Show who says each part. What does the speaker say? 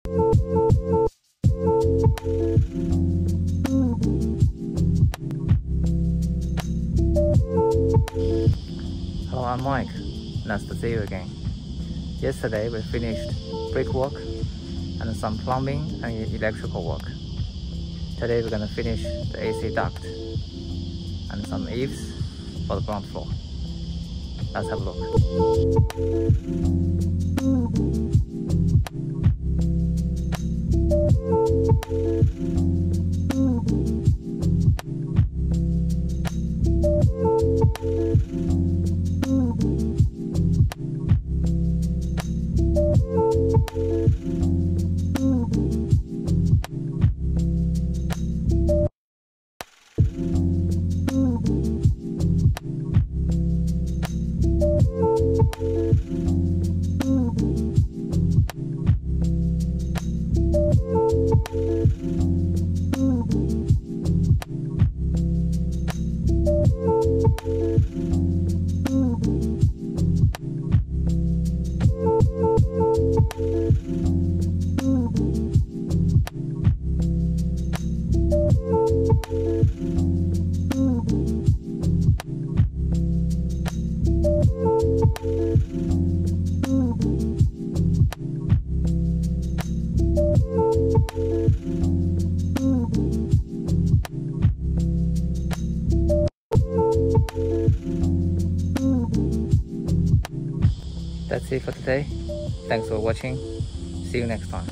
Speaker 1: Hello, I'm Mike. Nice to see you again. Yesterday we finished brickwork and some plumbing and electrical work. Today we're gonna finish the AC duct and some eaves for the ground floor. Let's have a look. That's it for today. Thanks for watching. See you next time.